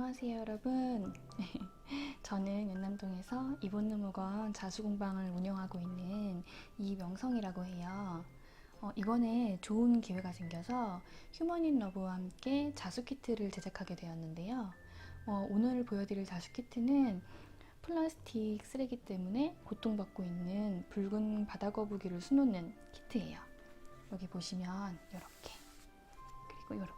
안녕하세요 여러분. 저는 연남동에서 이본누무건 자수공방을 운영하고 있는 이명성이라고 해요. 이번에 좋은 기회가 생겨서 휴먼인러브와 함께 자수키트를 제작하게 되었는데요. 오늘 보여드릴 자수키트는 플라스틱 쓰레기 때문에 고통받고 있는 붉은 바다거북이를 수놓는 키트예요. 여기 보시면 이렇게, 그리고 이렇게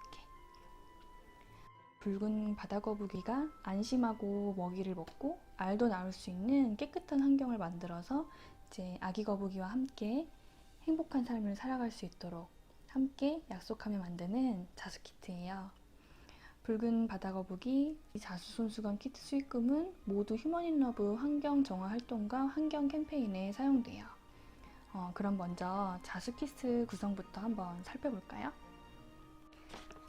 붉은 바다거북이가 안심하고 먹이를 먹고 알도 낳을 수 있는 깨끗한 환경을 만들어서 이제 아기 거북이와 함께 행복한 삶을 살아갈 수 있도록 함께 약속하며 만드는 자수키트예요. 붉은 바다거북이 자수손수건 키트 수익금은 모두 휴먼인러브 환경정화 활동과 환경 캠페인에 사용돼요. 그럼 먼저 자수키트 구성부터 한번 살펴볼까요?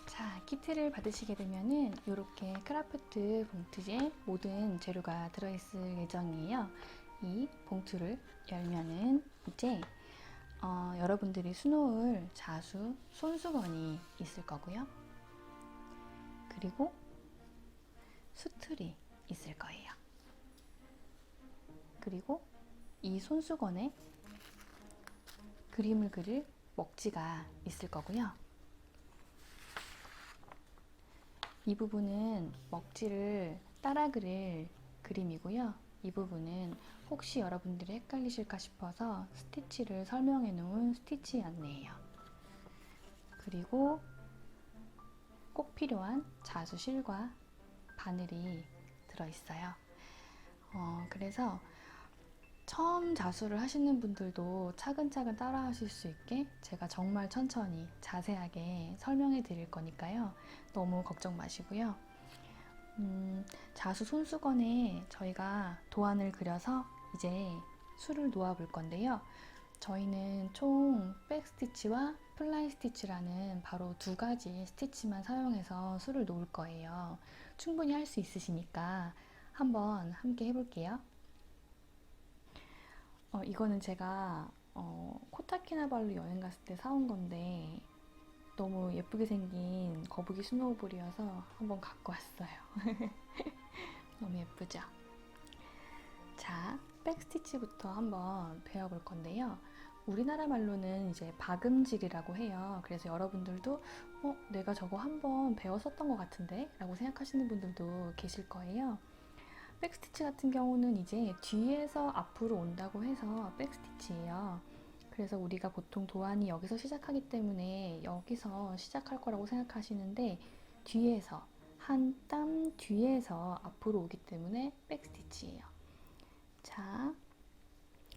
자, 키트를 받으시게 되면은 이렇게 크라프트 봉투에 모든 재료가 들어있을 예정이에요. 이 봉투를 열면은 이제 여러분들이 수놓을 자수 손수건이 있을 거고요. 그리고 수틀이 있을 거예요. 그리고 이 손수건에 그림을 그릴 먹지가 있을 거고요. 이 부분은 먹지를 따라 그릴 그림이고요. 이 부분은 혹시 여러분들이 헷갈리실까 싶어서 스티치를 설명해 놓은 스티치 안내예요. 그리고 꼭 필요한 자수실과 바늘이 들어있어요. 그래서 처음 자수를 하시는 분들도 차근차근 따라 하실 수 있게 제가 정말 천천히 자세하게 설명해 드릴 거니까요. 너무 걱정 마시고요. 자수 손수건에 저희가 도안을 그려서 이제 수를 놓아 볼 건데요. 저희는 총 백스티치와 플라이 스티치라는 바로 두 가지 스티치만 사용해서 수를 놓을 거예요. 충분히 할 수 있으시니까 한번 함께 해볼게요. 이거는 제가 코타키나발루 여행 갔을 때 사온 건데 너무 예쁘게 생긴 거북이 스노우볼이어서 한번 갖고 왔어요. 너무 예쁘죠? 자, 백스티치부터 한번 배워볼 건데요. 우리나라 말로는 이제 박음질이라고 해요. 그래서 여러분들도 내가 저거 한번 배웠었던 것 같은데? 라고 생각하시는 분들도 계실 거예요. 백스티치 같은 경우는 이제 뒤에서 앞으로 온다고 해서 백스티치예요. 그래서 우리가 보통 도안이 여기서 시작하기 때문에 여기서 시작할 거라고 생각하시는데 뒤에서 한 땀 뒤에서 앞으로 오기 때문에 백스티치예요. 자,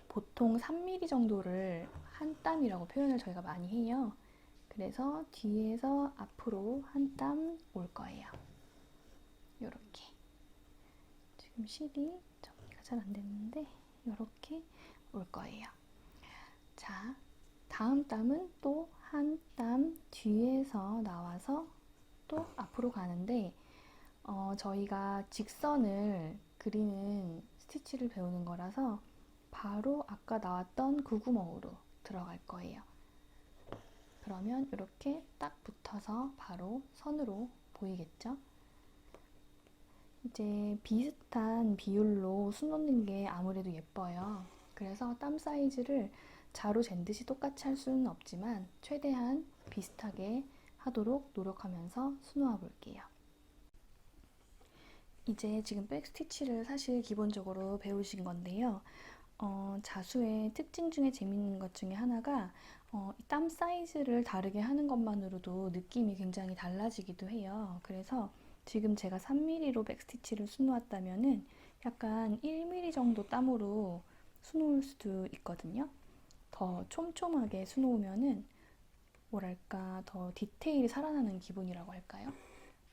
보통 3mm 정도를 한 땀이라고 표현을 저희가 많이 해요. 그래서 뒤에서 앞으로 한 땀 올 거예요. 요렇게. 지금 실이 정리가 잘 안 됐는데 이렇게 올 거예요. 자, 다음 땀은 또 한 땀 뒤에서 나와서 또 앞으로 가는데 저희가 직선을 그리는 스티치를 배우는 거라서 바로 아까 나왔던 구구멍으로 들어갈 거예요. 그러면 이렇게 딱 붙어서 바로 선으로 보이겠죠? 이제 비슷한 비율로 수놓는 게 아무래도 예뻐요. 그래서 땀 사이즈를 자로 잰 듯이 똑같이 할 수는 없지만 최대한 비슷하게 하도록 노력하면서 수놓아 볼게요. 이제 지금 백스티치를 사실 기본적으로 배우신 건데요. 자수의 특징 중에 재밌는 것 중에 하나가 땀 사이즈를 다르게 하는 것만으로도 느낌이 굉장히 달라지기도 해요. 그래서 지금 제가 3mm로 백스티치를 수놓았다면은 약간 1mm 정도 땀으로 수놓을 수도 있거든요. 더 촘촘하게 수놓으면은 뭐랄까 더 디테일이 살아나는 기분이라고 할까요?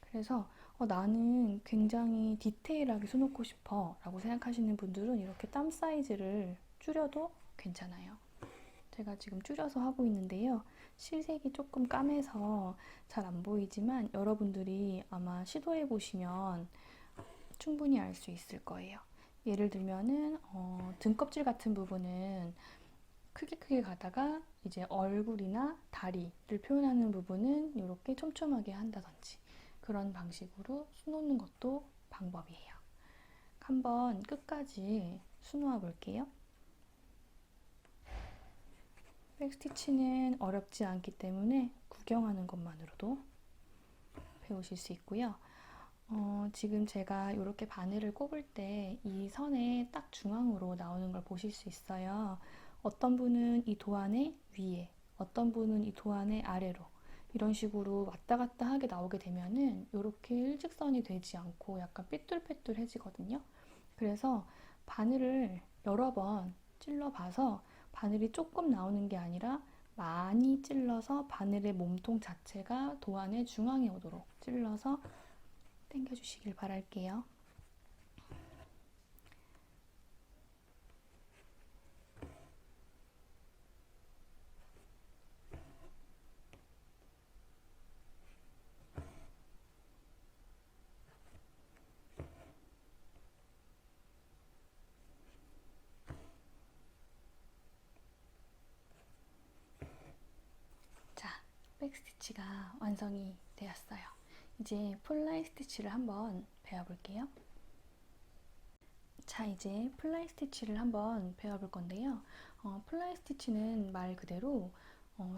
그래서 나는 굉장히 디테일하게 수놓고 싶어 라고 생각하시는 분들은 이렇게 땀 사이즈를 줄여도 괜찮아요. 제가 지금 줄여서 하고 있는데요. 실색이 조금 까매서 잘 안 보이지만 여러분들이 아마 시도해 보시면 충분히 알 수 있을 거예요. 예를 들면은 등껍질 같은 부분은 크게 가다가 이제 얼굴이나 다리를 표현하는 부분은 이렇게 촘촘하게 한다든지 그런 방식으로 수놓는 것도 방법이에요. 한번 끝까지 수놓아 볼게요. 백스티치는 어렵지 않기 때문에 구경하는 것만으로도 배우실 수 있고요. 지금 제가 이렇게 바늘을 꼽을 때 이 선의 딱 중앙으로 나오는 걸 보실 수 있어요. 어떤 분은 이 도안의 위에, 어떤 분은 이 도안의 아래로 이런 식으로 왔다 갔다 하게 나오게 되면은 이렇게 일직선이 되지 않고 약간 삐뚤빼뚤해지거든요. 그래서 바늘을 여러 번 찔러봐서 바늘이 조금 나오는 게 아니라 많이 찔러서 바늘의 몸통 자체가 도안의 중앙에 오도록 찔러서 당겨주시길 바랄게요. 자, 백스티치가 완성이 되었어요. 이제 플라이 스티치를 한번 배워볼게요. 자, 이제 플라이 스티치를 한번 배워볼 건데요. 플라이 스티치는 말 그대로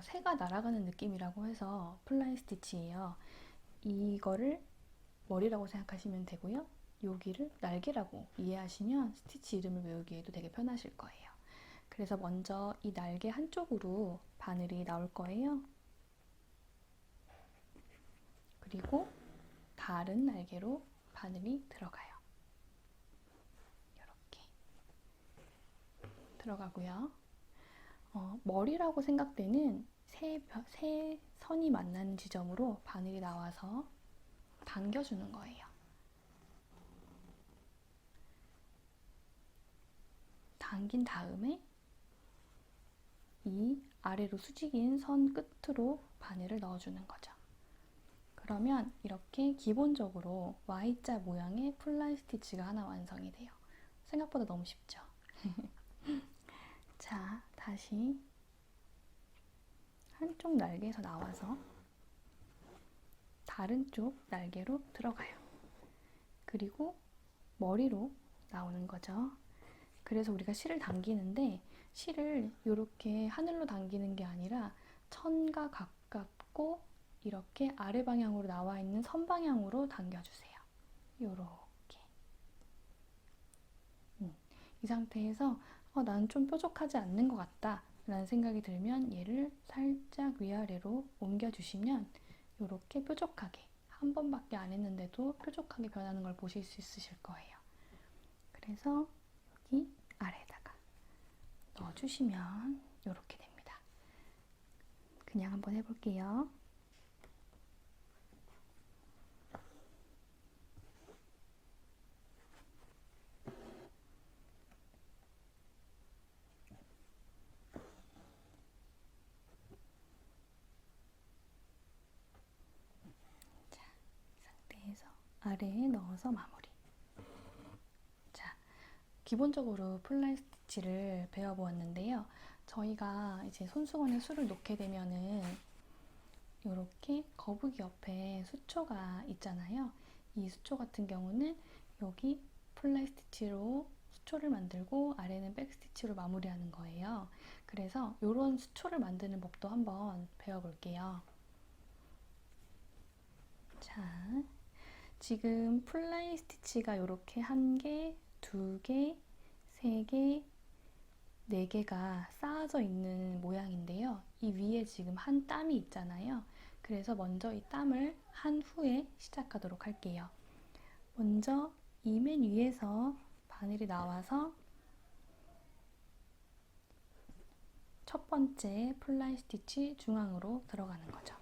새가 날아가는 느낌이라고 해서 플라이 스티치예요. 이거를 머리라고 생각하시면 되고요. 여기를 날개라고 이해하시면 스티치 이름을 외우기에도 되게 편하실 거예요. 그래서 먼저 이 날개 한쪽으로 바늘이 나올 거예요. 그리고 다른 날개로 바늘이 들어가요. 이렇게 들어가고요. 머리라고 생각되는 세 선이 만나는 지점으로 바늘이 나와서 당겨주는 거예요. 당긴 다음에 이 아래로 수직인 선 끝으로 바늘을 넣어주는 거죠. 그러면 이렇게 기본적으로 Y자 모양의 플라이 스티치가 하나 완성이 돼요. 생각보다 너무 쉽죠? 자, 다시 한쪽 날개에서 나와서 다른 쪽 날개로 들어가요. 그리고 머리로 나오는 거죠. 그래서 우리가 실을 당기는데 실을 이렇게 하늘로 당기는 게 아니라 천과 가깝고 이렇게 아래 방향으로 나와 있는 선 방향으로 당겨주세요. 요렇게. 이 상태에서 나는 좀 뾰족하지 않는 것 같다 라는 생각이 들면 얘를 살짝 위아래로 옮겨주시면 이렇게 뾰족하게, 한 번밖에 안 했는데도 뾰족하게 변하는 걸 보실 수 있으실 거예요. 그래서 여기 아래에다가 넣어주시면 이렇게 됩니다. 그냥 한번 해볼게요. 자, 이 상태에서 아래에 넣어서 마무리. 자, 기본적으로 플라이 스티치를 배워보았는데요. 저희가 이제 손수건에 술을 놓게 되면은 이렇게 거북이 옆에 수초가 있잖아요. 이 수초 같은 경우는 여기 플라이 스티치로 수초를 만들고 아래는 백 스티치로 마무리하는 거예요. 그래서 이런 수초를 만드는 법도 한번 배워볼게요. 자, 지금 플라이 스티치가 이렇게 1개, 2개, 3개, 4개가 쌓아져 있는 모양인데요. 이 위에 지금 한 땀이 있잖아요. 그래서 먼저 이 땀을 한 후에 시작하도록 할게요. 먼저 이 맨 위에서 바늘이 나와서 첫 번째 플라이 스티치 중앙으로 들어가는 거죠.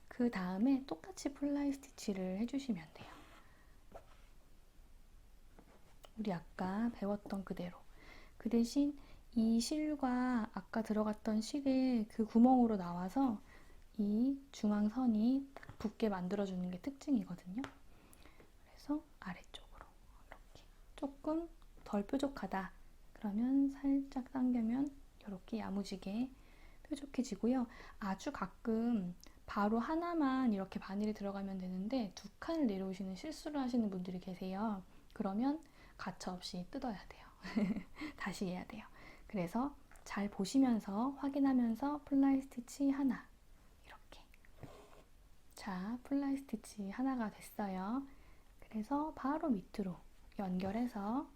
그 다음에 똑같이 플라이 스티치를 해주시면 돼요. 우리 아까 배웠던 그대로. 그 대신 이 실과 아까 들어갔던 실의 그 구멍으로 나와서 이 중앙선이 딱 붙게 만들어주는 게 특징이거든요. 그래서 아래쪽으로 이렇게 조금 덜 뾰족하다. 그러면 살짝 당기면 이렇게 야무지게 뾰족해지고요. 아주 가끔 바로 하나만 이렇게 바늘이 들어가면 되는데 두 칸을 내려오시는 실수를 하시는 분들이 계세요. 그러면 가차없이 뜯어야 돼요. 다시 해야 돼요. 그래서 잘 보시면서 확인하면서 플라이 스티치 하나, 이렇게. 자, 플라이 스티치 하나가 됐어요. 그래서 바로 밑으로 연결해서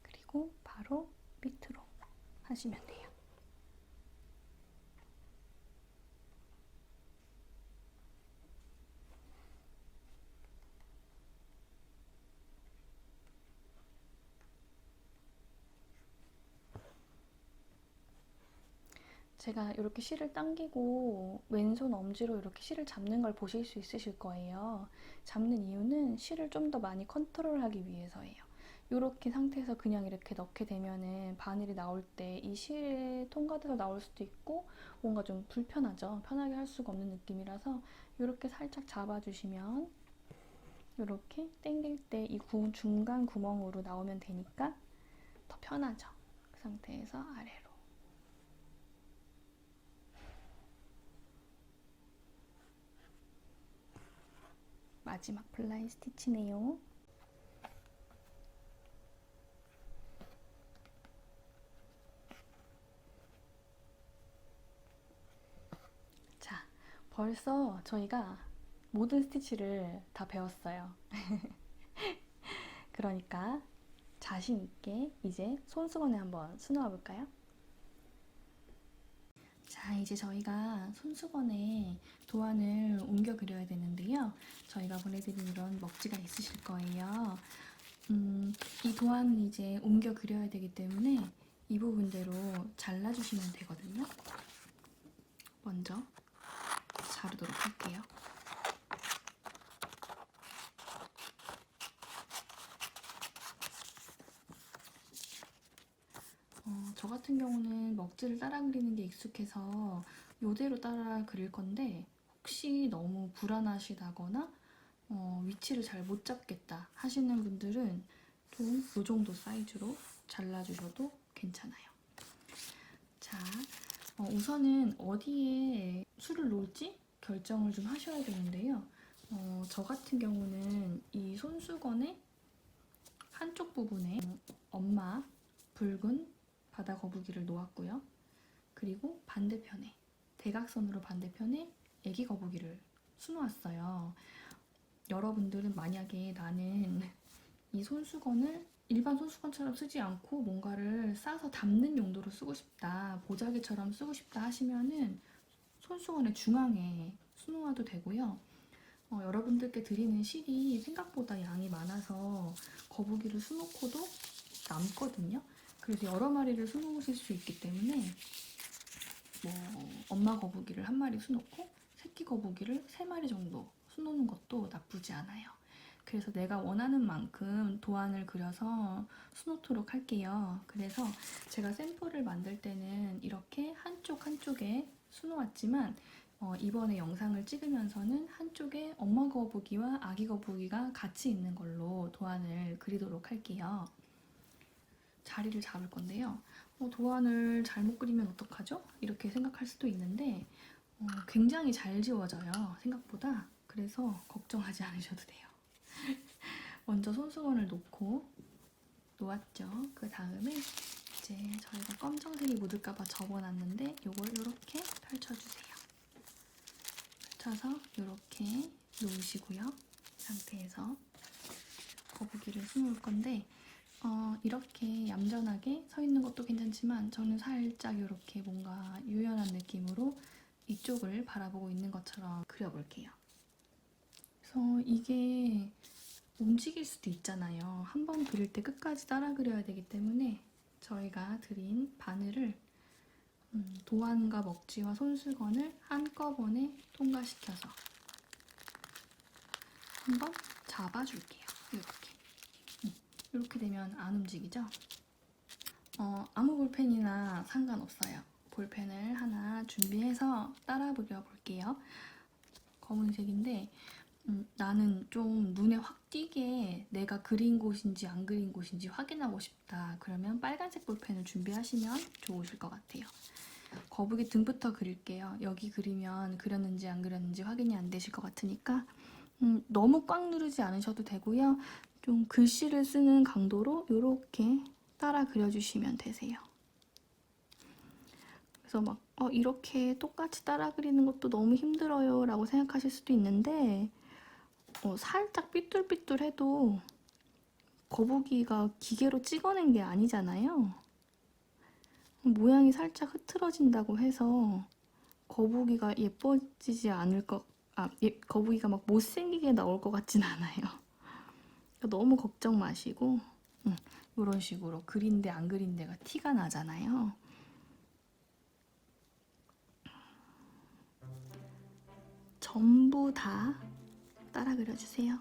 그리고 바로 밑으로 하시면 돼요. 제가 이렇게 실을 당기고 왼손 엄지로 이렇게 실을 잡는 걸 보실 수 있으실 거예요. 잡는 이유는 실을 좀 더 많이 컨트롤하기 위해서예요. 이렇게 상태에서 그냥 이렇게 넣게 되면은 바늘이 나올 때 이 실에 통과돼서 나올 수도 있고 뭔가 좀 불편하죠. 편하게 할 수가 없는 느낌이라서 이렇게 살짝 잡아주시면 이렇게 당길 때 이 중간 구멍으로 나오면 되니까 더 편하죠. 그 상태에서 아래로. 마지막 플라이 스티치네요. 자, 벌써 저희가 모든 스티치를 다 배웠어요. 그러니까 자신 있게 이제 손수건에 한번 수놓아 볼까요? 자, 이제 저희가 손수건에 도안을 옮겨 그려야 되는데요. 저희가 보내드린 이런 먹지가 있으실 거예요. 이 도안은 이제 옮겨 그려야 되기 때문에 이 부분대로 잘라주시면 되거든요. 먼저 자르도록 할게요. 저 같은 경우는 먹지를 따라 그리는 게 익숙해서 이대로 따라 그릴 건데 혹시 너무 불안하시다거나 위치를 잘 못 잡겠다 하시는 분들은 또 이 정도 사이즈로 잘라주셔도 괜찮아요. 자, 우선은 어디에 술을 놓을지 결정을 좀 하셔야 되는데요. 저 같은 경우는 이 손수건의 한쪽 부분에 엄마 붉은 바다 거북이를 놓았고요. 그리고 반대편에 대각선으로 반대편에 애기 거북이를 수놓았어요. 여러분들은 만약에 나는 이 손수건을 일반 손수건처럼 쓰지 않고 뭔가를 싸서 담는 용도로 쓰고 싶다, 보자기처럼 쓰고 싶다 하시면은 손수건의 중앙에 수놓아도 되고요. 여러분들께 드리는 실이 생각보다 양이 많아서 거북이를 수놓고도 남거든요. 그래서 여러 마리를 수놓으실 수 있기 때문에 엄마 거북이를 한 마리 수놓고 새끼 거북이를 3마리 정도 수놓는 것도 나쁘지 않아요. 그래서 내가 원하는 만큼 도안을 그려서 수놓도록 할게요. 그래서 제가 샘플을 만들 때는 이렇게 한쪽에 수놓았지만 이번에 영상을 찍으면서는 한쪽에 엄마 거북이와 아기 거북이가 같이 있는 걸로 도안을 그리도록 할게요. 자리를 잡을 건데요. 도안을 잘못 그리면 어떡하죠? 이렇게 생각할 수도 있는데 굉장히 잘 지워져요. 생각보다. 그래서 걱정하지 않으셔도 돼요. 먼저 손수건을 놓았죠. 그 다음에 이제 저희가 검정색이 묻을까봐 접어놨는데 이걸 이렇게 펼쳐주세요. 펼쳐서 이렇게 놓으시고요. 이 상태에서 거북이를 수놓을 건데 이렇게 얌전하게 서 있는 것도 괜찮지만 저는 살짝 이렇게 뭔가 유연한 느낌으로 이쪽을 바라보고 있는 것처럼 그려볼게요. 그래서 이게 움직일 수도 있잖아요. 한 번 그릴 때 끝까지 따라 그려야 되기 때문에 저희가 드린 바늘을 도안과 먹지와 손수건을 한꺼번에 통과시켜서 한번 잡아줄게요. 이렇게 되면 안 움직이죠? 아무 볼펜이나 상관없어요. 볼펜을 하나 준비해서 따라 그려볼게요. 검은색인데 나는 좀 눈에 확 띄게 내가 그린 곳인지 안 그린 곳인지 확인하고 싶다. 그러면 빨간색 볼펜을 준비하시면 좋으실 것 같아요. 거북이 등부터 그릴게요. 여기 그리면 그렸는지 안 그렸는지 확인이 안 되실 것 같으니까 너무 꽉 누르지 않으셔도 되고요. 좀 글씨를 쓰는 강도로 이렇게 따라 그려주시면 되세요. 그래서 막 이렇게 똑같이 따라 그리는 것도 너무 힘들어요 라고 생각하실 수도 있는데 살짝 삐뚤삐뚤해도 거북이가 기계로 찍어낸 게 아니잖아요. 모양이 살짝 흐트러진다고 해서 거북이가 예뻐지지 않을 거북이가 막 못생기게 나올 것 같진 않아요. 너무 걱정 마시고 이런 식으로 그린데 안 그린 데가 티가 나잖아요. 전부 다 따라 그려주세요.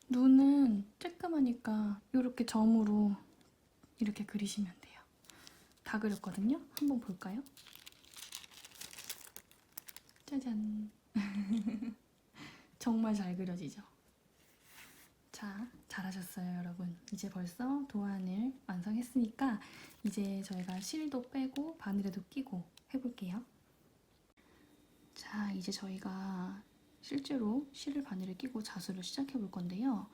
눈은 쬐끔하니까 이렇게 점으로 이렇게 그리시면 돼요. 다 그렸거든요? 한번 볼까요? 짜잔. 정말 잘 그려지죠? 자, 잘하셨어요, 여러분. 이제 벌써 도안을 완성했으니까 이제 저희가 실도 빼고 바늘에도 끼고 해볼게요. 자, 이제 저희가 실제로 실을 바늘에 끼고 자수를 시작해 볼 건데요.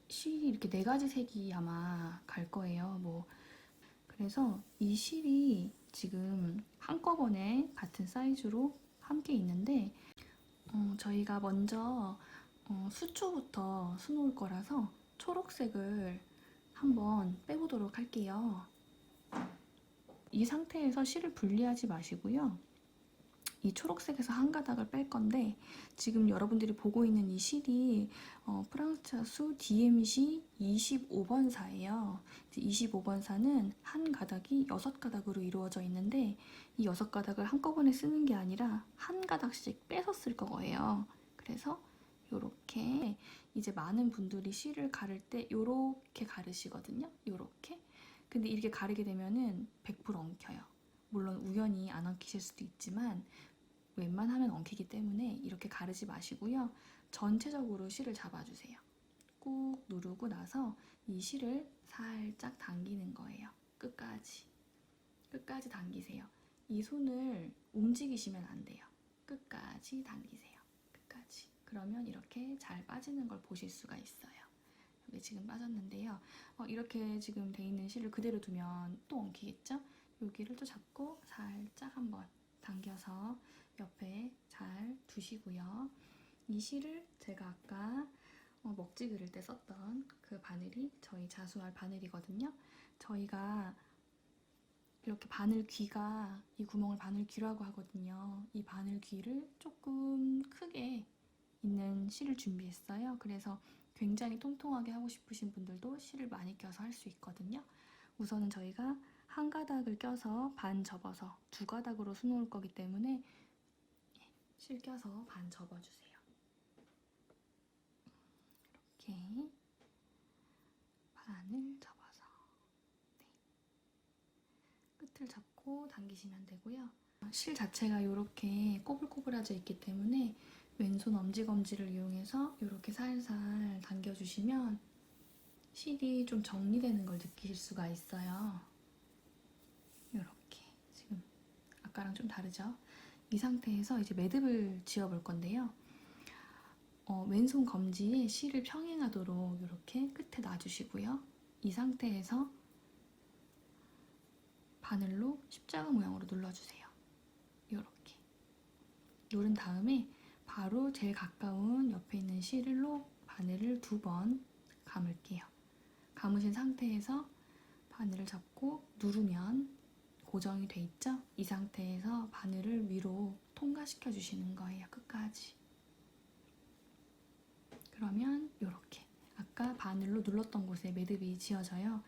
실이 이렇게 4가지 색이 아마 갈 거예요. 그래서 이 실이 지금 한꺼번에 같은 사이즈로 함께 있는데 저희가 먼저 수초부터 수놓을 거라서 초록색을 한번 빼보도록 할게요. 이 상태에서 실을 분리하지 마시고요. 이 초록색에서 한 가닥을 뺄 건데 지금 여러분들이 보고 있는 이 실이 프랑스 차수 DMC 25번사예요. 25번사는 한 가닥이 6가닥으로 이루어져 있는데 이 6가닥을 한꺼번에 쓰는 게 아니라 한 가닥씩 빼서 쓸 거예요. 그래서 요렇게 이제 많은 분들이 실을 가를 때 요렇게 가르시거든요. 요렇게. 근데 이렇게 가르게 되면은 100% 엉켜요. 물론 우연히 안 엉키실 수도 있지만 웬만하면 엉키기 때문에 이렇게 가르지 마시고요. 전체적으로 실을 잡아주세요. 꾹 누르고 나서 이 실을 살짝 당기는 거예요. 끝까지. 끝까지 당기세요. 이 손을 움직이시면 안 돼요. 끝까지 당기세요. 끝까지. 그러면 이렇게 잘 빠지는 걸 보실 수가 있어요. 여기 지금 빠졌는데요. 이렇게 지금 돼 있는 실을 그대로 두면 또 엉키겠죠? 여기를 또 잡고 살짝 한번 당겨서 옆에 잘 두시고요. 이 실을 제가 아까 먹지 그릴 때 썼던 그 바늘이 저희 자수할 바늘이거든요. 저희가 이렇게 바늘 귀가 이 구멍을 바늘 귀라고 하거든요. 이 바늘 귀를 조금 크게 있는 실을 준비했어요. 그래서 굉장히 통통하게 하고 싶으신 분들도 실을 많이 껴서 할 수 있거든요. 우선은 저희가 한 가닥을 껴서 반 접어서 2가닥으로 수놓을 거기 때문에 실 껴서 반 접어주세요. 이렇게 반을 접어서 끝을 잡고 당기시면 되고요. 실 자체가 이렇게 꼬불꼬불해져 있기 때문에 왼손 엄지검지를 이용해서 이렇게 살살 당겨주시면 실이 좀 정리되는 걸 느끼실 수가 있어요. 이렇게 지금 아까랑 좀 다르죠? 이 상태에서 이제 매듭을 지어볼 건데요. 왼손 검지에 실을 평행하도록 이렇게 끝에 놔주시고요. 이 상태에서 바늘로 십자가 모양으로 눌러주세요. 이렇게 누른 다음에 바로 제일 가까운 옆에 있는 실로 바늘을 2번 감을게요. 감으신 상태에서 바늘을 잡고 누르면 고정이 돼 있죠? 이 상태에서 바늘을 위로 통과시켜 주시는 거예요. 끝까지. 그러면 이렇게 아까 바늘로 눌렀던 곳에 매듭이 지어져요.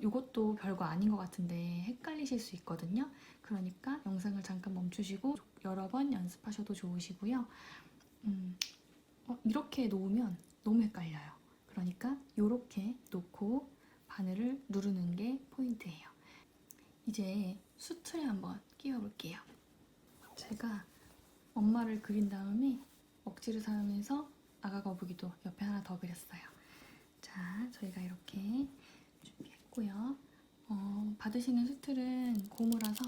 이것도 별거 아닌 것 같은데 헷갈리실 수 있거든요. 그러니까 영상을 잠깐 멈추시고 여러 번 연습하셔도 좋으시고요. 이렇게 놓으면 너무 헷갈려요. 그러니까 이렇게 놓고 바늘을 누르는 게 포인트예요. 이제 수틀에 한번 끼워볼게요. 제가 엄마를 그린 다음에 억지를 사용해서 아가 거북이도 옆에 하나 더 그렸어요. 자, 저희가 이렇게 준비했고요. 받으시는 수틀은 고무라서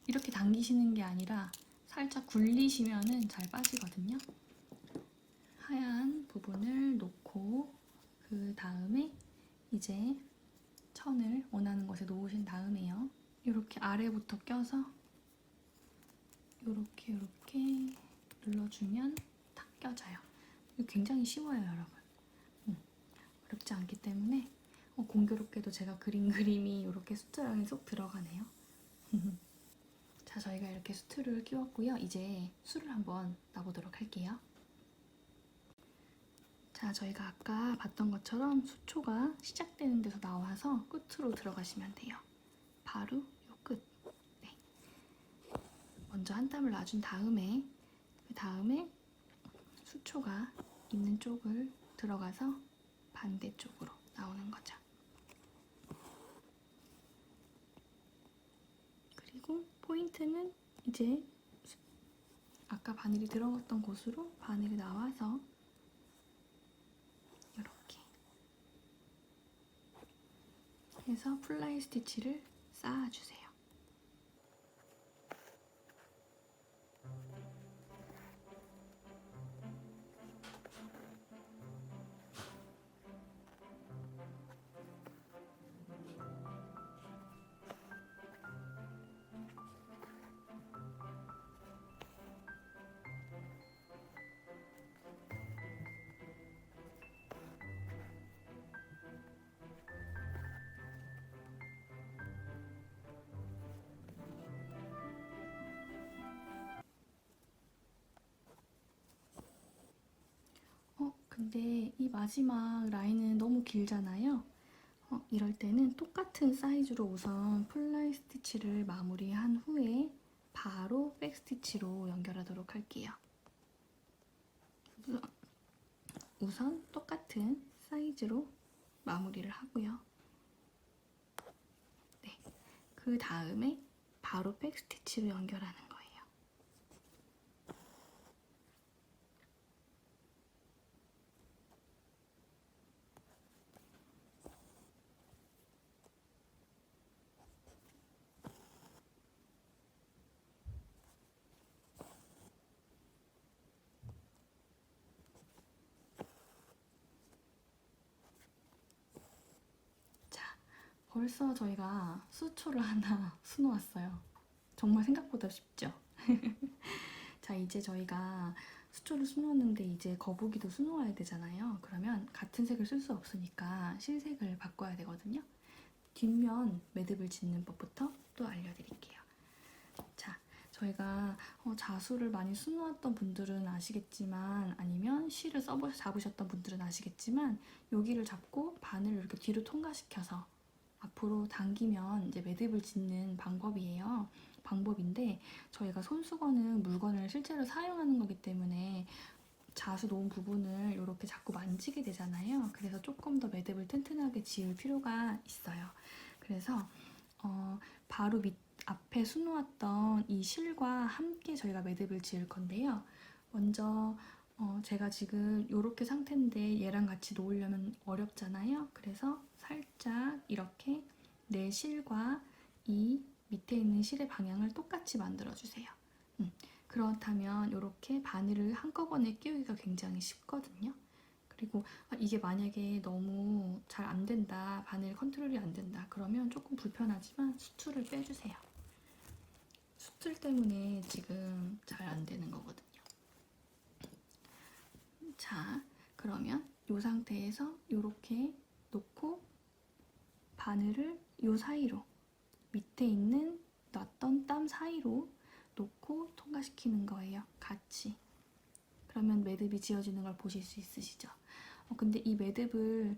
이렇게 당기시는 게 아니라 살짝 굴리시면은 잘 빠지거든요. 하얀 부분을 놓고 그 다음에 이제 천을 원하는 곳에 놓으신 다음에요. 이렇게 아래부터 껴서 이렇게 눌러주면 탁 껴져요. 이거 굉장히 쉬워요, 여러분. 어렵지 않기 때문에 공교롭게도 제가 그린 그림이 이렇게 수틀 안에 쏙 들어가네요. 자, 저희가 이렇게 수틀을 끼웠고요. 이제 술을 한번 놔보도록 할게요. 자, 저희가 아까 봤던 것처럼 수초가 시작되는 데서 나와서 끝으로 들어가시면 돼요. 바로 요 끝. 네. 먼저 한 땀을 놔준 다음에 그 다음에 수초가 있는 쪽을 들어가서 반대쪽으로 나오는 거죠. 그리고 포인트는 이제 아까 바늘이 들어갔던 곳으로 바늘이 나와서 이렇게 해서 플라이 스티치를 쌓아주세요. 근데 이 마지막 라인은 너무 길잖아요. 이럴 때는 똑같은 사이즈로 우선 플라이 스티치를 마무리한 후에 바로 백 스티치로 연결하도록 할게요. 우선 똑같은 사이즈로 마무리를 하고요. 네, 그 다음에 바로 백 스티치로 연결하는 거예요. 벌써 저희가 수초를 하나 수놓았어요. 정말 생각보다 쉽죠? 자, 이제 저희가 수초를 수놓았는데 이제 거북이도 수놓아야 되잖아요. 그러면 같은 색을 쓸 수 없으니까 실색을 바꿔야 되거든요. 뒷면 매듭을 짓는 법부터 또 알려드릴게요. 자, 저희가 자수를 많이 수놓았던 분들은 아시겠지만, 아니면 실을 잡으셨던 분들은 아시겠지만, 여기를 잡고 바늘을 이렇게 뒤로 통과시켜서 앞으로 당기면 이제 매듭을 짓는 방법인데, 저희가 손수건은 물건을 실제로 사용하는 거기 때문에 자수 놓은 부분을 이렇게 자꾸 만지게 되잖아요. 그래서 조금 더 매듭을 튼튼하게 지을 필요가 있어요. 그래서 바로 앞에 수놓았던 이 실과 함께 저희가 매듭을 지을 건데요. 먼저 제가 지금 이렇게 상태인데 얘랑 같이 놓으려면 어렵잖아요. 그래서 살짝 이렇게 내 실과 이 밑에 있는 실의 방향을 똑같이 만들어주세요. 그렇다면 이렇게 바늘을 한꺼번에 끼우기가 굉장히 쉽거든요. 그리고 이게 만약에 너무 잘 안 된다, 바늘 컨트롤이 안 된다, 그러면 조금 불편하지만 수틀을 빼주세요. 수틀 때문에 지금 잘 안 되는 거거든요. 자, 그러면 이 상태에서 이렇게 놓고 바늘을 이 사이로 밑에 있는 놨던 땀 사이로 놓고 통과시키는 거예요. 같이. 그러면 매듭이 지어지는 걸 보실 수 있으시죠? 근데 이 매듭을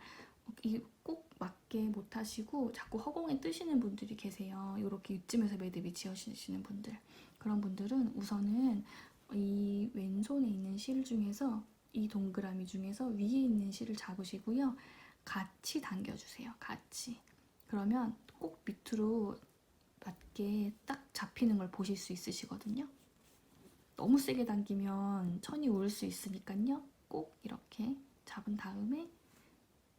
꼭 맞게 못하시고 자꾸 허공에 뜨시는 분들이 계세요. 이렇게 이쯤에서 매듭이 지어지시는 분들. 그런 분들은 우선은 이 왼손에 있는 실 중에서 이 동그라미 중에서 위에 있는 실을 잡으시고요. 같이 당겨주세요. 같이. 그러면 꼭 밑으로 맞게 딱 잡히는 걸 보실 수 있으시거든요. 너무 세게 당기면 천이 오를 수 있으니까요. 꼭 이렇게 잡은 다음에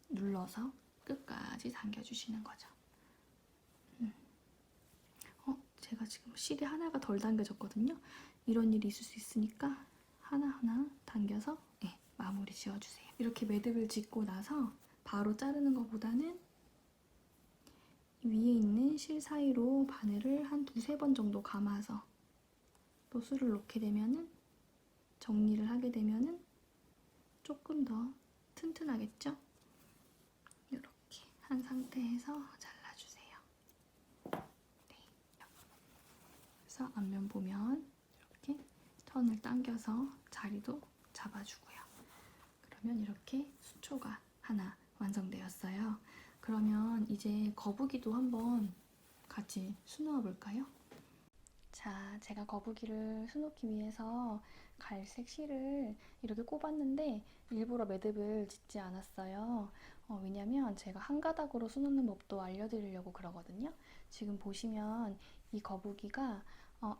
눌러서 끝까지 당겨주시는 거죠. 제가 지금 실이 하나가 덜 당겨졌거든요. 이런 일이 있을 수 있으니까 하나하나 당겨서 마무리 지어주세요. 이렇게 매듭을 짓고 나서 바로 자르는 것보다는 위에 있는 실 사이로 바늘을 한 두세 번 정도 감아서 또 술을 놓게 되면은 정리를 하게 되면은 조금 더 튼튼하겠죠? 이렇게 한 상태에서 잘라주세요. 네. 그래서 앞면 보면 이렇게 턴을 당겨서 자리도 잡아주고요. 그러면 이렇게 수초가 하나 완성되었어요. 그러면 이제 거북이도 한번 같이 수놓아 볼까요? 자, 제가 거북이를 수놓기 위해서 갈색 실을 이렇게 꼽았는데 일부러 매듭을 짓지 않았어요. 왜냐면 제가 한 가닥으로 수놓는 법도 알려드리려고 그러거든요. 지금 보시면 이 거북이가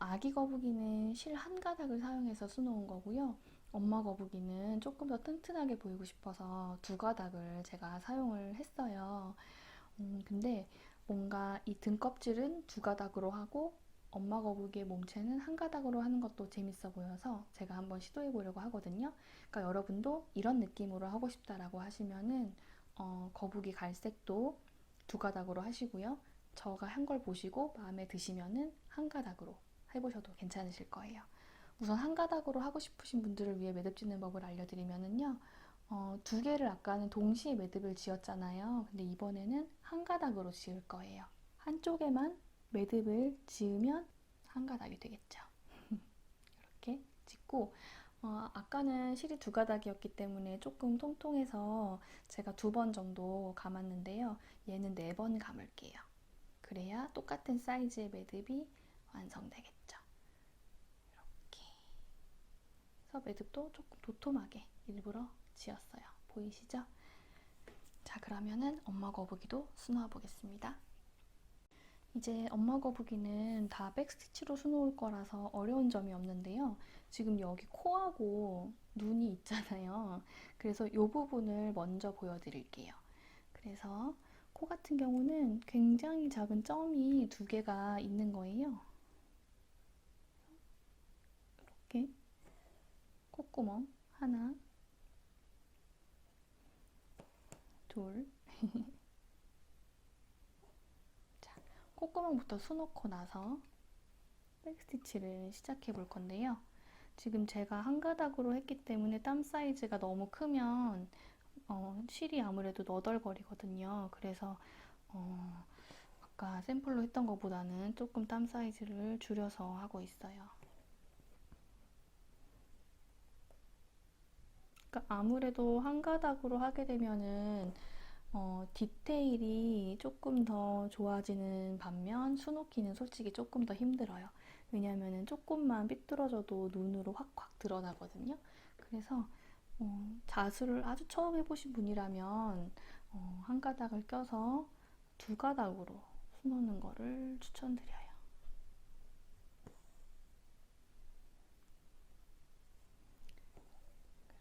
아기 거북이는 실 한 가닥을 사용해서 수놓은 거고요. 엄마 거북이는 조금 더 튼튼하게 보이고 싶어서 두 가닥을 제가 사용을 했어요. 근데 뭔가 이 등껍질은 두 가닥으로 하고 엄마 거북이의 몸체는 한 가닥으로 하는 것도 재밌어 보여서 제가 한번 시도해 보려고 하거든요. 그러니까 여러분도 이런 느낌으로 하고 싶다라고 하시면은 거북이 갈색도 두 가닥으로 하시고요. 저가 한 걸 보시고 마음에 드시면은 한 가닥으로 해보셔도 괜찮으실 거예요. 우선 한 가닥으로 하고 싶으신 분들을 위해 매듭 짓는 법을 알려드리면은요. 두 개를 아까는 동시에 매듭을 지었잖아요. 근데 이번에는 한 가닥으로 지을 거예요. 한쪽에만 매듭을 지으면 한 가닥이 되겠죠. 이렇게 짓고 아까는 실이 두 가닥이었기 때문에 조금 통통해서 제가 두 번 정도 감았는데요. 얘는 네 번 감을게요. 그래야 똑같은 사이즈의 매듭이 완성되겠죠. 이렇게 해서 매듭도 조금 도톰하게 일부러 지었어요. 보이시죠? 자, 그러면은 엄마 거북이도 수놓아 보겠습니다. 이제 엄마 거북이는 다 백스티치로 수놓을 거라서 어려운 점이 없는데요. 지금 여기 코하고 눈이 있잖아요. 그래서 이 부분을 먼저 보여드릴게요. 그래서 코 같은 경우는 굉장히 작은 점이 두 개가 있는 거예요. 이렇게 콧구멍 하나, 둘. 자, 콧구멍부터 수놓고 나서 백스티치를 시작해 볼 건데요. 지금 제가 한 가닥으로 했기 때문에 땀 사이즈가 너무 크면 실이 아무래도 너덜거리거든요. 그래서 아까 샘플로 했던 것보다는 조금 땀 사이즈를 줄여서 하고 있어요. 그러니까 아무래도 한 가닥으로 하게 되면은 디테일이 조금 더 좋아지는 반면 수놓기는 솔직히 조금 더 힘들어요. 왜냐면은 조금만 삐뚤어져도 눈으로 확확 드러나거든요. 그래서 자수를 아주 처음 해보신 분이라면 한 가닥을 껴서 두 가닥으로 수놓는 거를 추천드려요.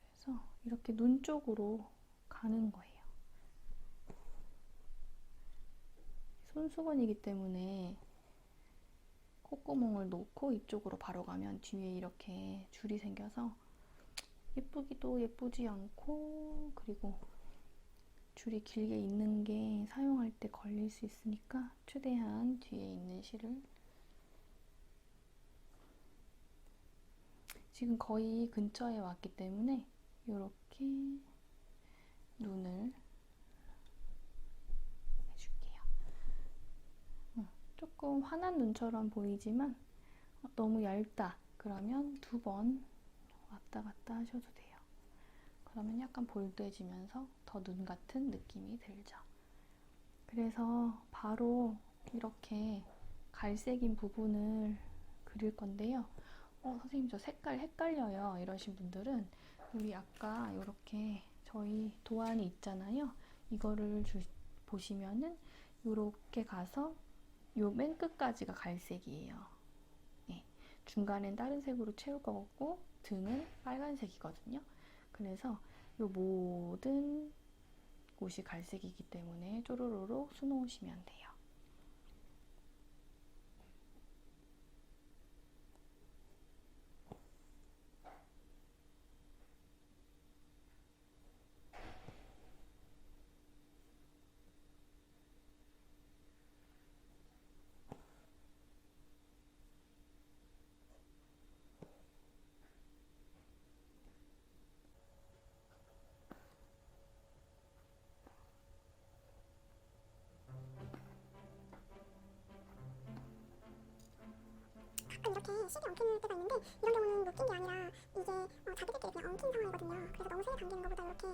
그래서 이렇게 눈 쪽으로 가는 거예요. 손수건이기 때문에 콧구멍을 놓고 이쪽으로 바로 가면 뒤에 이렇게 줄이 생겨서 예쁘기도 예쁘지 않고, 그리고 줄이 길게 있는 게 사용할 때 걸릴 수 있으니까 최대한 뒤에 있는 실을 지금 거의 근처에 왔기 때문에 이렇게 눈을 해줄게요. 조금 환한 눈처럼 보이지만 너무 얇다 그러면 2번 왔다 갔다 하셔도 돼요. 그러면 약간 볼드해지면서 더 눈 같은 느낌이 들죠. 그래서 바로 이렇게 갈색인 부분을 그릴 건데요. 선생님 저 색깔 헷갈려요 이러신 분들은 우리 아까 이렇게 저희 도안이 있잖아요. 이거를 보시면은 이렇게 가서 요 맨 끝까지가 갈색이에요. 네. 중간엔 다른 색으로 채울 거고 등은 빨간색이거든요. 그래서 요 모든 곳이 갈색이기 때문에 쪼로로로 수놓으시면 돼요. 가끔 이렇게 실이 엉킨 때가 있는데 이런 경우는 묶인 게 아니라 이게 자기들끼리 그냥 엉킨 상황이거든요. 그래서 너무 세게 당기는 것보다 이렇게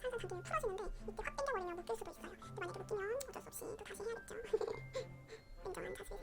살살 당기면 풀어지는데 이때 확 당겨버리면 묶일 수도 있어요. 근데 만약에 묶이면 어쩔 수 없이 또 다시 해야겠죠. 냉정한 자세히.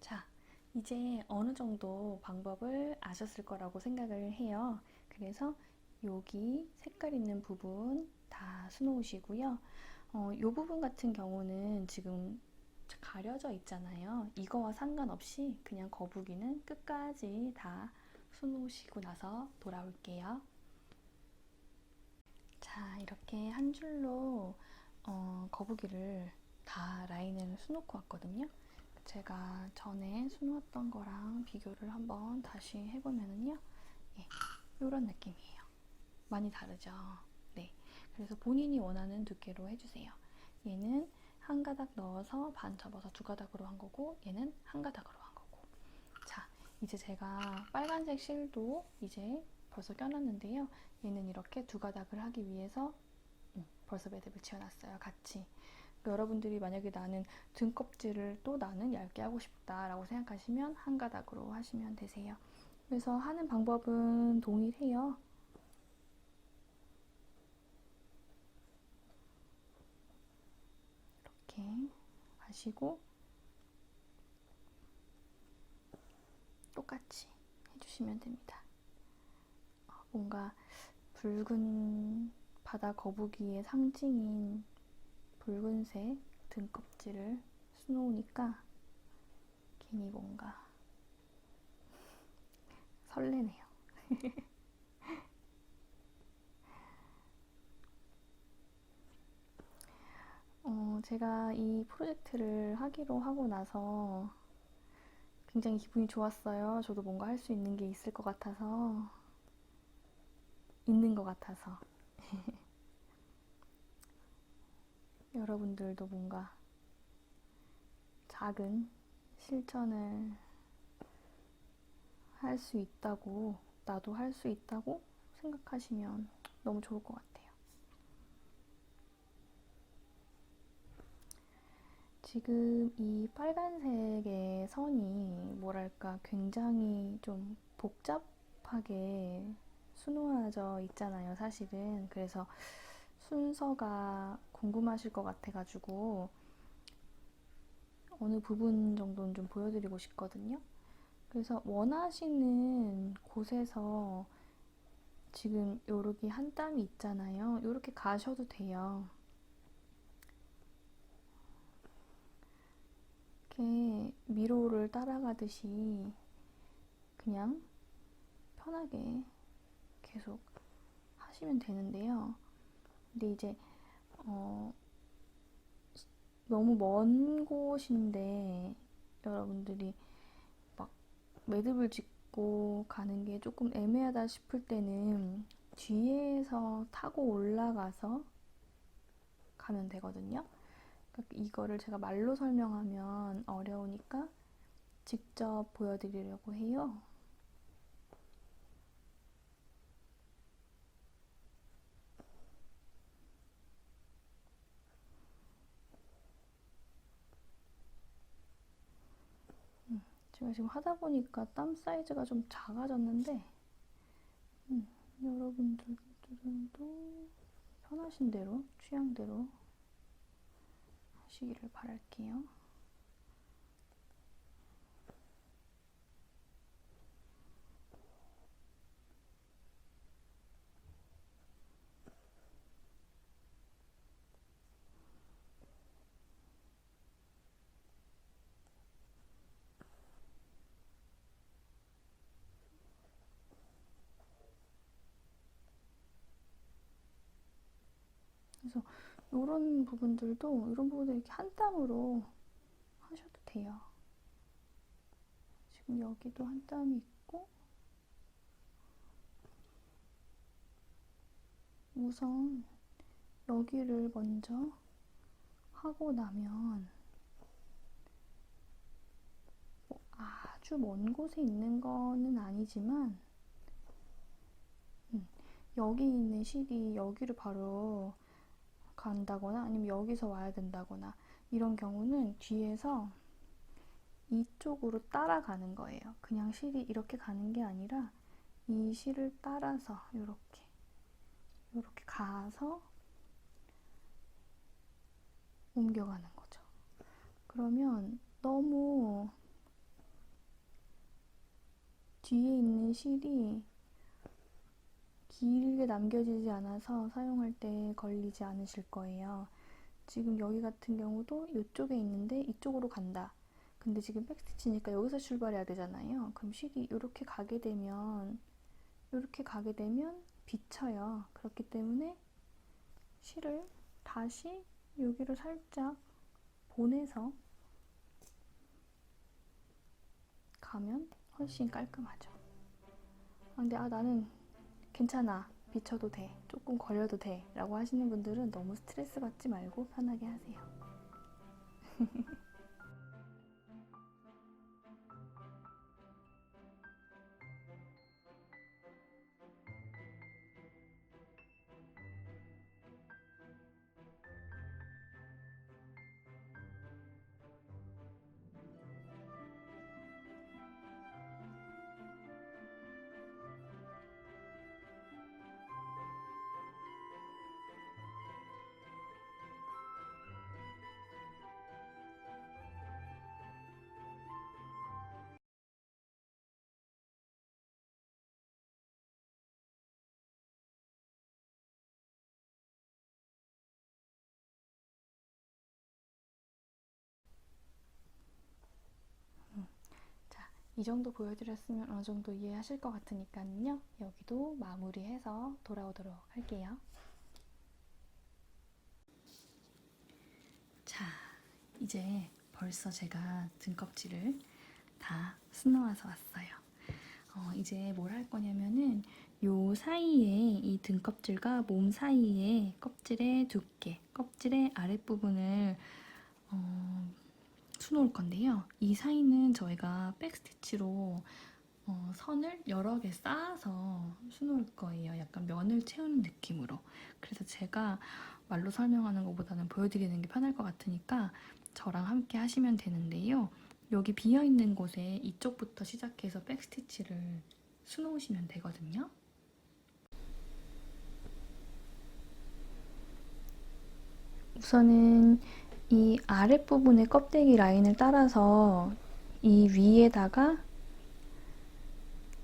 자, 이제 어느 정도 방법을 아셨을 거라고 생각을 해요. 그래서 여기 색깔 있는 부분 다 수놓으시고요. 이 부분 같은 경우는 지금 가려져 있잖아요. 이거와 상관없이 그냥 거북이는 끝까지 다 수놓으시고 나서 돌아올게요. 자, 이렇게 한 줄로 거북이를 다 라인을 수놓고 왔거든요. 제가 전에 수놓았던 거랑 비교를 한번 다시 해보면은요. 예, 이런 느낌이에요. 많이 다르죠? 네. 그래서 본인이 원하는 두께로 해주세요. 얘는 한 가닥 넣어서 반 접어서 2가닥으로 한 거고, 얘는 한 가닥으로 한 거고. 자, 이제 제가 빨간색 실도 이제 벌써 껴놨는데요. 얘는 이렇게 2가닥을 하기 위해서 벌써 매듭을 지어놨어요. 같이. 여러분들이 만약에 나는 등껍질을 또 나는 얇게 하고 싶다라고 생각하시면 한 가닥으로 하시면 되세요. 그래서 하는 방법은 동일해요. 이렇게 하시고 똑같이 해주시면 됩니다. 뭔가 붉은 바다 거북이의 상징인 붉은색 등껍질을 수놓으니까 괜히 뭔가 설레네요. 제가 이 프로젝트를 하기로 하고 나서 굉장히 기분이 좋았어요. 저도 뭔가 할 수 있는 게 있을 것 같아서, 있는 것 같아서. 여러분들도 뭔가 작은 실천을 할 수 있다고, 나도 할 수 있다고 생각하시면 너무 좋을 것 같아요. 지금 이 빨간색의 선이 뭐랄까 굉장히 좀 복잡하게 수놓아져 있잖아요, 사실은. 그래서 순서가 궁금하실 것 같아가지고 어느 부분 정도는 좀 보여드리고 싶거든요. 그래서 원하시는 곳에서 지금 여기 한 땀이 있잖아요. 이렇게 가셔도 돼요. 이렇게 미로를 따라가듯이 그냥 편하게 계속 하시면 되는데요. 근데 이제 너무 먼 곳인데 여러분들이 막 매듭을 짓고 가는 게 조금 애매하다 싶을 때는 뒤에서 타고 올라가서 가면 되거든요. 그러니까 이거를 제가 말로 설명하면 어려우니까 직접 보여드리려고 해요. 제가 지금 하다 보니까 땀 사이즈가 좀 작아졌는데 여러분들도 편하신 대로, 취향대로 하시기를 바랄게요. 그래서 이런 부분들도 이런 부분들 이렇게 한 땀으로 하셔도 돼요. 지금 여기도 한 땀이 있고 우선 여기를 먼저 하고 나면 뭐 아주 먼 곳에 있는 거는 아니지만 여기 있는 실이 여기를 바로 간다거나 아니면 여기서 와야 된다거나 이런 경우는 뒤에서 이쪽으로 따라가는 거예요. 그냥 실이 이렇게 가는 게 아니라 이 실을 따라서 이렇게 가서 옮겨가는 거죠. 그러면 너무 뒤에 있는 실이 길게 남겨지지 않아서 사용할 때 걸리지 않으실 거예요. 지금 여기 같은 경우도 이쪽에 있는데 이쪽으로 간다. 근데 지금 백스티치니까 여기서 출발해야 되잖아요. 그럼 실이 이렇게 가게 되면 비쳐요. 그렇기 때문에 실을 다시 여기로 살짝 보내서 가면 훨씬 깔끔하죠. 근데 나는 괜찮아, 비쳐도 돼, 조금 걸려도 돼 라고 하시는 분들은 너무 스트레스 받지 말고 편하게 하세요. 자, 이 정도 보여드렸으면 어느 정도 이해하실 것 같으니까요. 여기도 마무리해서 돌아오도록 할게요. 자, 이제 벌써 제가 등껍질을 다 스놓아서 왔어요. 이제 뭘 할 거냐면은 요 사이에 이 등껍질과 몸 사이에 껍질의 두께, 껍질의 아랫부분을 수놓을 건데요. 이 사이는 저희가 백스티치로 선을 여러 개 쌓아서 수놓을 거예요. 약간 면을 채우는 느낌으로. 그래서 제가 말로 설명하는 것보다는 보여드리는 게 편할 것 같으니까 저랑 함께 하시면 되는데요. 여기 비어있는 곳에 이쪽부터 시작해서 백스티치를 수놓으시면 되거든요. 우선은 이 아랫부분의 껍데기 라인을 따라서 이 위에다가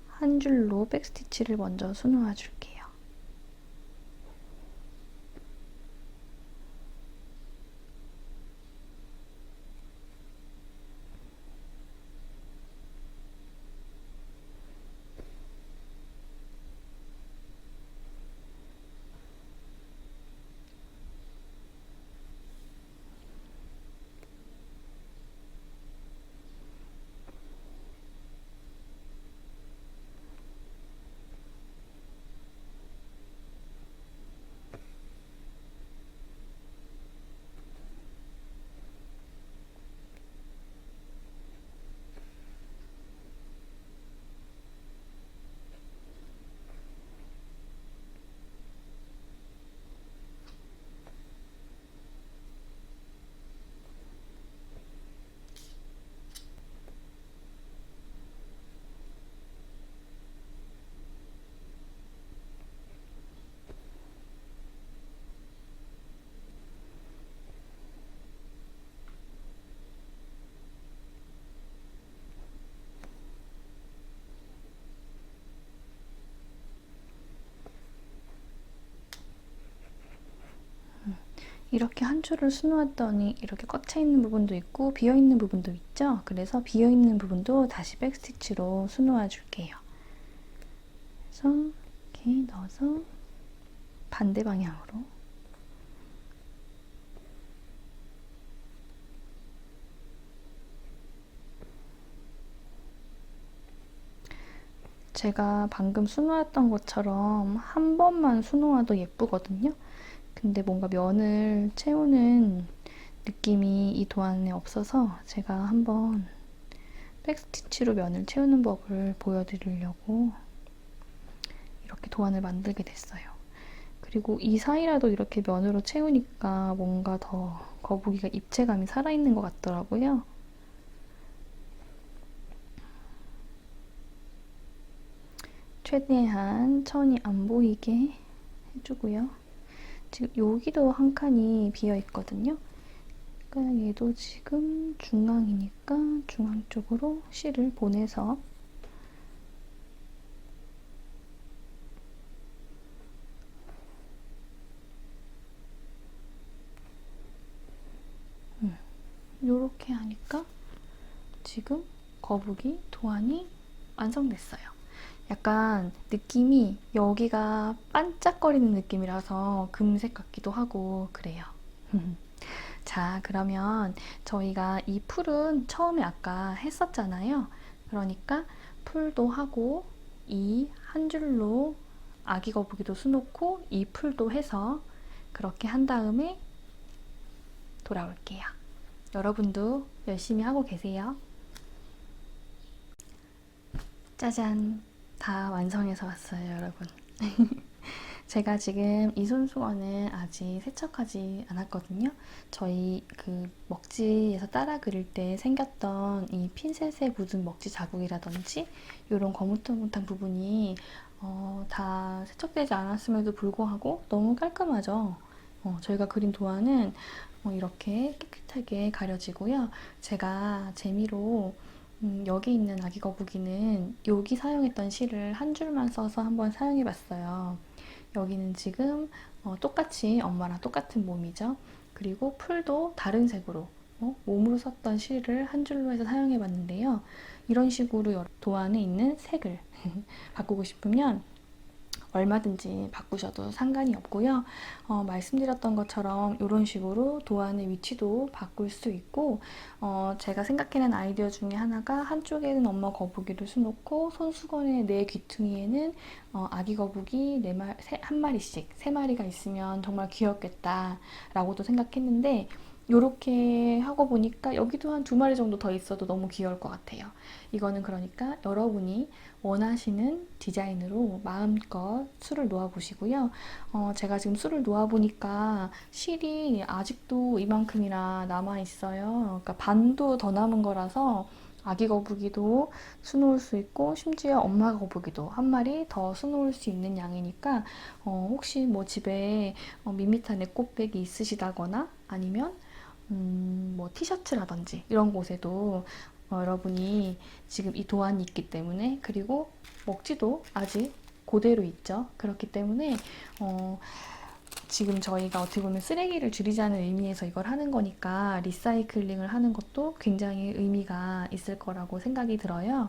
한 줄로 백스티치를 먼저 수놓아 줄게요. 이렇게 한 줄을 수놓았더니 이렇게 꽉 차 있는 부분도 있고 비어 있는 부분도 있죠? 그래서 비어 있는 부분도 다시 백스티치로 수놓아 줄게요. 그래서 이렇게 넣어서 반대 방향으로 제가 방금 수놓았던 것처럼 한 번만 수놓아도 예쁘거든요? 근데 뭔가 면을 채우는 느낌이 이 도안에 없어서 제가 한번 백스티치로 면을 채우는 법을 보여드리려고 이렇게 도안을 만들게 됐어요. 그리고 이 사이라도 이렇게 면으로 채우니까 뭔가 더 거북이가 입체감이 살아있는 것 같더라고요. 최대한 천이 안 보이게 해주고요. 지금 여기도 한 칸이 비어 있거든요. 그러니까 얘도 지금 중앙이니까 중앙 쪽으로 실을 보내서 이렇게 하니까 지금 거북이 도안이 완성됐어요. 약간 느낌이 여기가 반짝거리는 느낌이라서 금색 같기도 하고 그래요. 자, 그러면 저희가 이 풀은 처음에 아까 했었잖아요. 그러니까 풀도 하고 이 한 줄로 아기 거북이도 수놓고 이 풀도 해서 그렇게 한 다음에 돌아올게요. 여러분도 열심히 하고 계세요. 짜잔! 다 완성해서 왔어요, 여러분. 제가 지금 이 손수건은 아직 세척하지 않았거든요. 저희 그 먹지에서 따라 그릴 때 생겼던 이 핀셋에 묻은 먹지 자국이라든지 이런 거뭇거뭇한 부분이 다 세척되지 않았음에도 불구하고 너무 깔끔하죠. 저희가 그린 도안은 이렇게 깨끗하게 가려지고요. 제가 재미로 여기 있는 아기 거북이는 여기 사용했던 실을 한 줄만 써서 한번 사용해봤어요. 여기는 지금 똑같이 엄마랑 똑같은 몸이죠. 그리고 풀도 다른 색으로 몸으로 썼던 실을 한 줄로 해서 사용해봤는데요. 이런 식으로 도안에 있는 색을 바꾸고 싶으면 얼마든지 바꾸셔도 상관이 없고요. 말씀드렸던 것처럼 이런 식으로 도안의 위치도 바꿀 수 있고 제가 생각해낸 아이디어 중에 하나가 한쪽에는 엄마 거북이를 수놓고 손수건의 내 귀퉁이에는 아기 거북이 한 마리씩, 세 마리가 있으면 정말 귀엽겠다 라고도 생각했는데 요렇게 하고 보니까 여기도 한 2마리 정도 더 있어도 너무 귀여울 것 같아요. 이거는 그러니까 여러분이 원하시는 디자인으로 마음껏 술을 놓아보시고요. 제가 지금 술을 놓아보니까 실이 아직도 이만큼이나 남아있어요. 그러니까 반도 더 남은 거라서 아기 거북이도 수놓을 수 있고 심지어 엄마 거북이도 한 마리 더 수놓을 수 있는 양이니까 혹시 뭐 집에 밋밋한 에코백이 있으시다거나 아니면 뭐 티셔츠라든지 이런 곳에도 여러분이 지금 이 도안이 있기 때문에, 그리고 먹지도 아직 그대로 있죠. 그렇기 때문에 지금 저희가 어떻게 보면 쓰레기를 줄이자는 의미에서 이걸 하는 거니까 리사이클링을 하는 것도 굉장히 의미가 있을 거라고 생각이 들어요.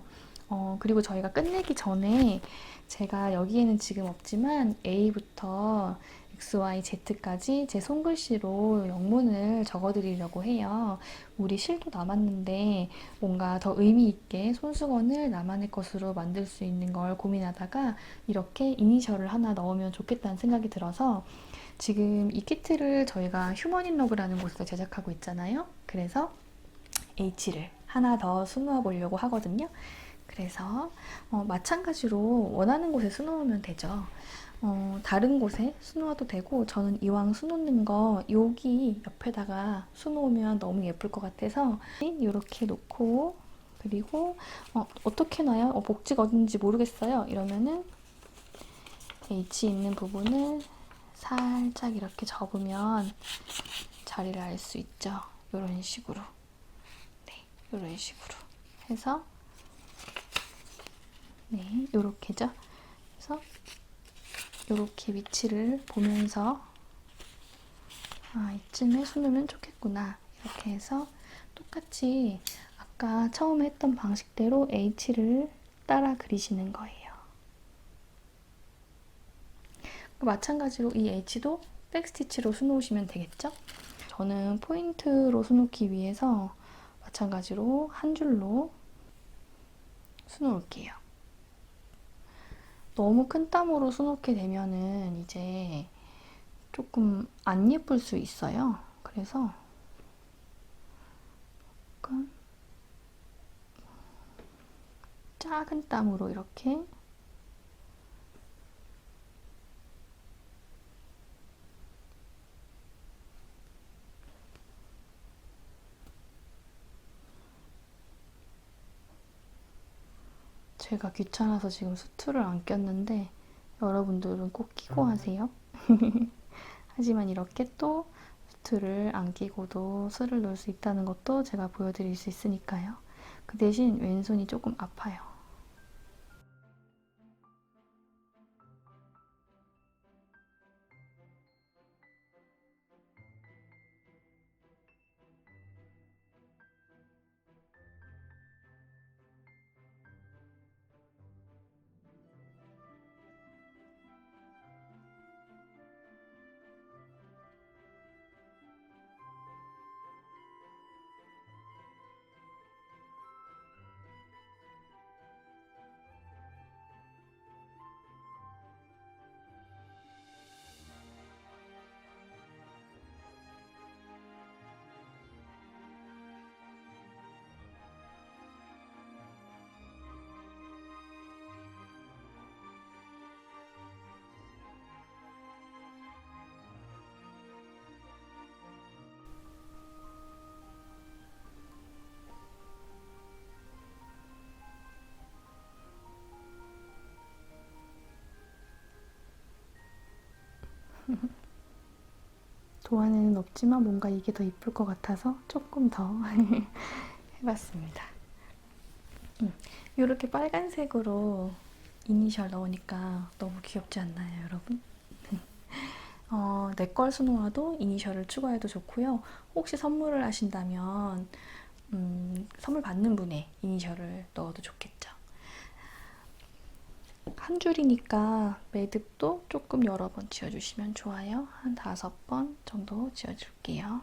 그리고 저희가 끝내기 전에 제가 여기에는 지금 없지만 A부터 XYZ까지 제 손글씨로 영문을 적어드리려고 해요. 우리 실도 남았는데 뭔가 더 의미 있게 손수건을 나만의 것으로 만들 수 있는 걸 고민하다가 이렇게 이니셜을 하나 넣으면 좋겠다는 생각이 들어서 지금 이 키트를 저희가 휴먼인러브라는 곳에서 제작하고 있잖아요. 그래서 H를 하나 더 수놓아 보려고 하거든요. 그래서 마찬가지로 원하는 곳에 수놓으면 되죠. 다른 곳에 수놓아도 되고, 저는 이왕 수놓는 거 여기 옆에다가 수놓으면 너무 예쁠 것 같아서 이렇게 놓고, 그리고 어떻게 놔요? 복지가 어딘지 모르겠어요. 이러면은 H 있는 부분을 살짝 이렇게 접으면 자리를 알 수 있죠. 이런 식으로. 네, 이런 식으로 해서 네, 요렇게죠. 그래서 요렇게 위치를 보면서 이쯤에 수놓으면 좋겠구나. 이렇게 해서 똑같이 아까 처음에 했던 방식대로 H를 따라 그리시는 거예요. 마찬가지로 이 H도 백스티치로 수놓으시면 되겠죠? 저는 포인트로 수놓기 위해서 마찬가지로 한 줄로 수놓을게요. 너무 큰 땀으로 수놓게 되면은 이제 조금 안 예쁠 수 있어요. 그래서 약간 작은 땀으로 이렇게 제가 귀찮아서 지금 수트를 안 꼈는데 여러분들은 꼭 끼고 하세요. 하지만 이렇게 또 수트를 안 끼고도 술을 놓을 수 있다는 것도 제가 보여드릴 수 있으니까요. 그 대신 왼손이 조금 아파요. 도안에는 없지만 뭔가 이게 더 이쁠 것 같아서 조금 더 해봤습니다. 이렇게 빨간색으로 이니셜 넣으니까 너무 귀엽지 않나요, 여러분? 내 걸 수놓아도 이니셜을 추가해도 좋고요. 혹시 선물을 하신다면 선물 받는 분의 이니셜을 넣어도 좋겠죠. 한 줄이니까 매듭도 조금 여러 번 지어주시면 좋아요. 한 5번 정도 지어줄게요.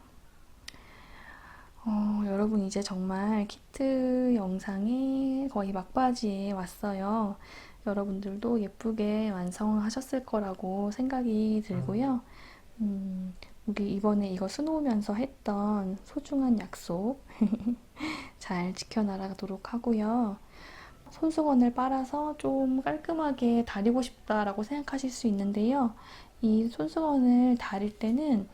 여러분 이제 정말 키트 영상이 거의 막바지에 왔어요. 여러분들도 예쁘게 완성하셨을 거라고 생각이 들고요. 우리 이번에 이거 수놓으면서 했던 소중한 약속 잘 지켜나가도록 하고요. 손수건을 빨아서 좀 깔끔하게 다리고 싶다라고 생각하실 수 있는데요. 이 손수건을 다릴 때는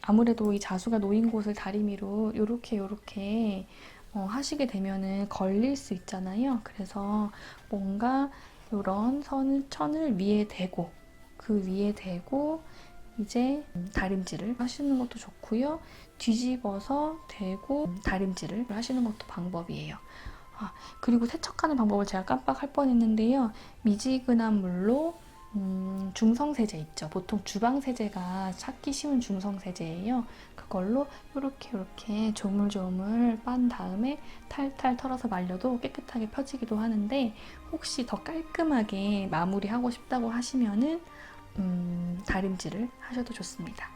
아무래도 이 자수가 놓인 곳을 다리미로 요렇게 하시게 되면은 걸릴 수 있잖아요. 그래서 뭔가 이런 천을 위에 대고 그 위에 대고 이제 다림질을 하시는 것도 좋고요. 뒤집어서 대고 다림질을 하시는 것도 방법이에요. 그리고 세척하는 방법을 제가 깜빡할 뻔했는데요. 미지근한 물로 중성세제 있죠. 보통 주방세제가 찾기 쉬운 중성세제예요. 그걸로 이렇게 조물조물 빤 다음에 탈탈 털어서 말려도 깨끗하게 펴지기도 하는데, 혹시 더 깔끔하게 마무리하고 싶다고 하시면은 다림질을 하셔도 좋습니다.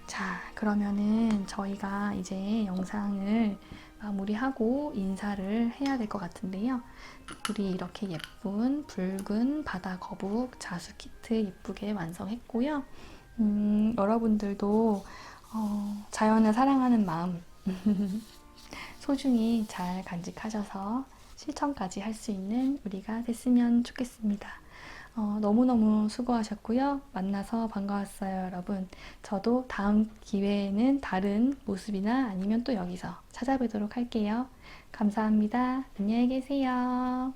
자, 그러면은 저희가 이제 영상을 마무리하고 인사를 해야 될 것 같은데요. 우리 이렇게 예쁜 붉은 바다 거북 자수 키트 예쁘게 완성했고요. 여러분들도 자연을 사랑하는 마음 소중히 잘 간직하셔서 실천까지 할 수 있는 우리가 됐으면 좋겠습니다. 너무너무 수고하셨고요. 만나서 반가웠어요, 여러분. 저도 다음 기회에는 다른 모습이나 아니면 또 여기서 찾아뵙도록 할게요. 감사합니다. 안녕히 계세요.